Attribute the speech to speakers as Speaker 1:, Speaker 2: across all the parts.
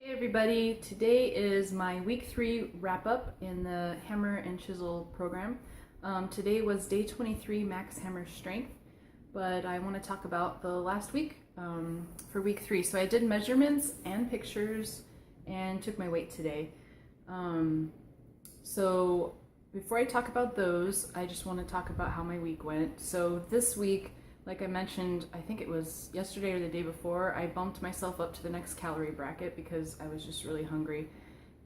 Speaker 1: Hey everybody, today is my week 3 wrap up in the Hammer and Chisel program. Today was day 23 max hammer strength, but I want to talk about the last week for week 3. So I did measurements and pictures and took my weight today. So before I talk about those, I just want to talk about how my week went. So this week, like I mentioned, I think it was yesterday or the day before, I bumped myself up to the next calorie bracket because I was just really hungry.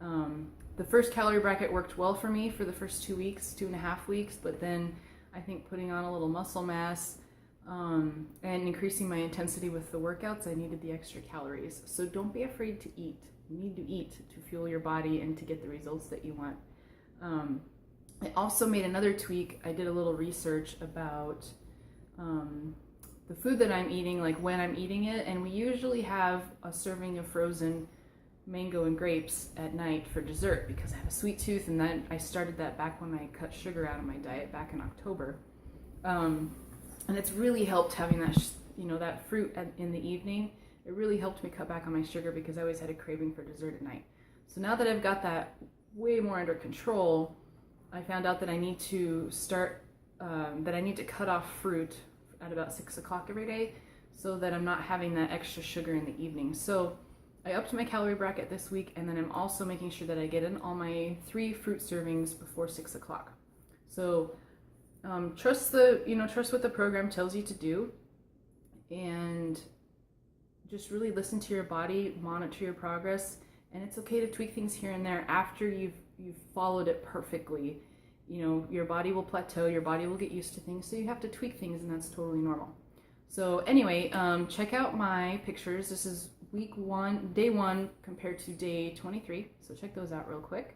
Speaker 1: The first calorie bracket worked well for me for the first 2 weeks, 2.5 weeks, but then I think putting on a little muscle mass and increasing my intensity with the workouts, I needed the extra calories. So don't be afraid to eat. You need to eat to fuel your body and to get the results that you want. I also made another tweak. I did a little research about the food that I'm eating, like when I'm eating it, and we usually have a serving of frozen mango and grapes at night for dessert because I have a sweet tooth, and then I started that back when I cut sugar out of my diet back in October. And it's really helped having that, that fruit in the evening. It really helped me cut back on my sugar because I always had a craving for dessert at night. So now that I've got that way more under control, I found out that I need to cut off fruit at about 6 o'clock every day so that I'm not having that extra sugar in the evening. So I upped my calorie bracket this week, and then I'm also making sure that I get in all my 3 fruit servings before 6 o'clock. So trust what the program tells you to do, and just really listen to your body, monitor your progress, and it's okay to tweak things here and there after you've followed it perfectly. Your body will plateau, your body will get used to things, so you have to tweak things, and that's totally normal. So anyway, check out my pictures. This is day 1 compared to day 23, so check those out real quick.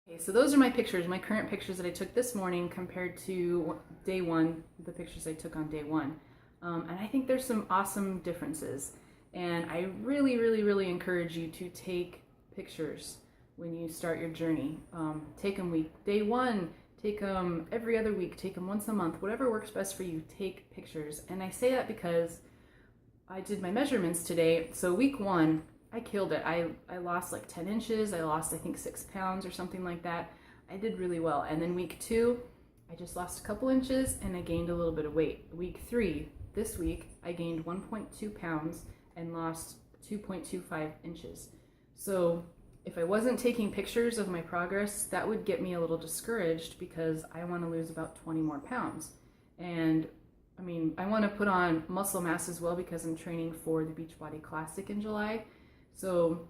Speaker 1: Okay, so those are my pictures, my current pictures that I took this morning compared to day 1, the pictures I took on day 1. And I think there's some awesome differences. And I really, really, really encourage you to take pictures when you start your journey. Take them day 1, take them every other week, take them once a month, whatever works best for you, take pictures. And I say that because I did my measurements today. So week 1, I killed it. I lost like 10 inches. I lost, I think, 6 pounds or something like that. I did really well. And then week 2, I just lost a couple inches and I gained a little bit of weight. Week 3, this week, I gained 1.2 pounds and lost 2.25 inches. So if I wasn't taking pictures of my progress, that would get me a little discouraged because I want to lose about 20 more pounds. And I mean, I want to put on muscle mass as well because I'm training for the Beachbody Classic in July. So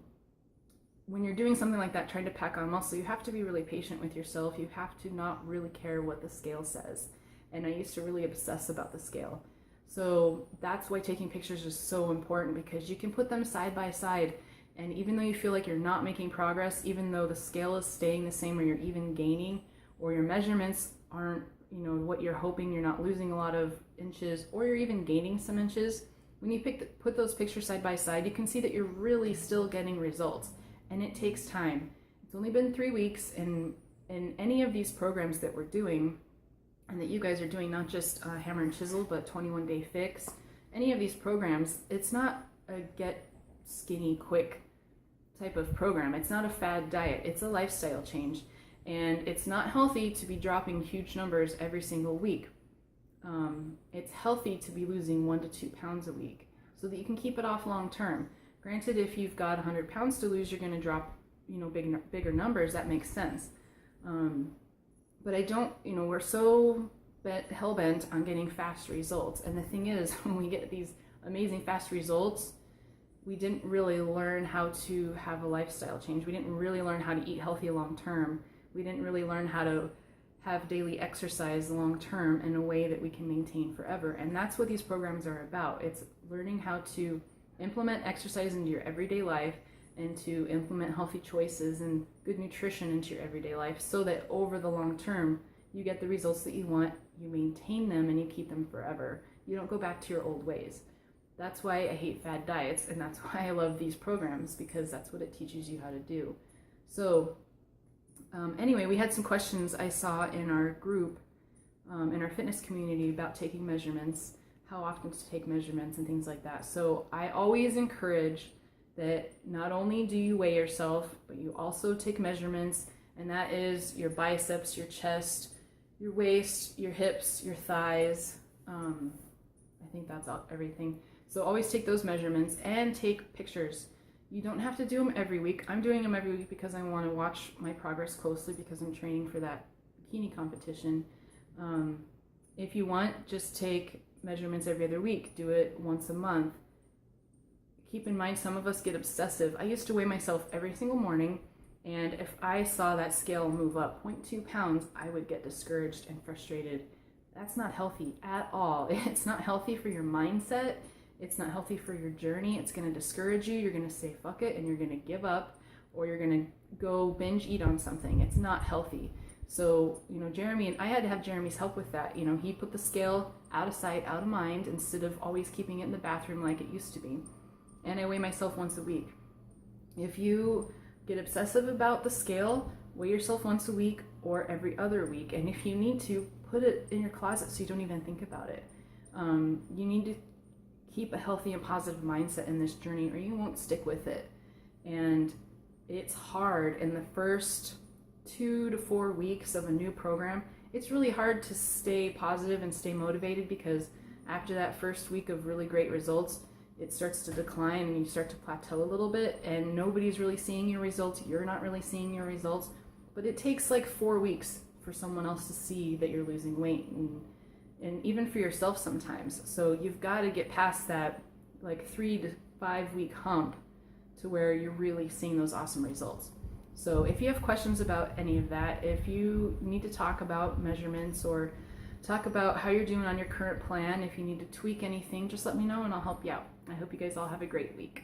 Speaker 1: when you're doing something like that, trying to pack on muscle, you have to be really patient with yourself. You have to not really care what the scale says. And I used to really obsess about the scale. So that's why taking pictures is so important, because you can put them side by side. And even though you feel like you're not making progress, even though the scale is staying the same or you're even gaining, or your measurements aren't, what you're hoping, you're not losing a lot of inches, or you're even gaining some inches, when you put those pictures side by side, you can see that you're really still getting results, and it takes time. It's only been 3 weeks, and in any of these programs that we're doing, and that you guys are doing, not just Hammer and Chisel, but 21-Day Fix, any of these programs, it's not a get skinny quick type of program. It's not a fad diet. It's a lifestyle change, and it's not healthy to be dropping huge numbers every single week. It's healthy to be losing 1 to 2 pounds a week so that you can keep it off long term. Granted, if you've got 100 pounds to lose, you're going to drop, bigger numbers. That makes sense. But I don't, we're so hell-bent on getting fast results. And the thing is, when we get these amazing fast results, we didn't really learn how to have a lifestyle change. We didn't really learn how to eat healthy long term. We didn't really learn how to have daily exercise long term in a way that we can maintain forever. And that's what these programs are about. It's learning how to implement exercise into your everyday life and to implement healthy choices and good nutrition into your everyday life so that over the long term you get the results that you want, you maintain them, and you keep them forever. You don't go back to your old ways. That's why I hate fad diets, and that's why I love these programs, because that's what it teaches you how to do. So anyway, we had some questions I saw in our group, in our fitness community, about taking measurements, how often to take measurements and things like that. So I always encourage that not only do you weigh yourself, but you also take measurements, and that is your biceps, your chest, your waist, your hips, your thighs. I think that's everything. So always take those measurements and take pictures. You don't have to do them every week. I'm doing them every week because I want to watch my progress closely, because I'm training for that bikini competition. If you want, just take measurements every other week. Do it once a month. Keep in mind, some of us get obsessive. I used to weigh myself every single morning, and if I saw that scale move up 0.2 pounds, I would get discouraged and frustrated. That's not healthy at all. It's not healthy for your mindset. It's not healthy for your journey. It's going to discourage you. You're going to say fuck it, and you're going to give up, or you're going to go binge eat on something. It's not healthy. So, Jeremy, and I had to have Jeremy's help with that. He put the scale out of sight, out of mind, instead of always keeping it in the bathroom like it used to be. And I weigh myself once a week. If you get obsessive about the scale, weigh yourself once a week or every other week. And if you need to, put it in your closet so you don't even think about it. You need to keep a healthy and positive mindset in this journey, or you won't stick with it. And it's hard in the first 2 to 4 weeks of a new program. It's really hard to stay positive and stay motivated, because after that first week of really great results, it starts to decline and you start to plateau a little bit, and nobody's really seeing your results. You're not really seeing your results, but it takes like 4 weeks for someone else to see that you're losing weight, and even for yourself sometimes. So you've got to get past that like 3 to 5 week hump to where you're really seeing those awesome results. So if you have questions about any of that, if you need to talk about measurements or talk about how you're doing on your current plan, if you need to tweak anything, just let me know and I'll help you out. I hope you guys all have a great week.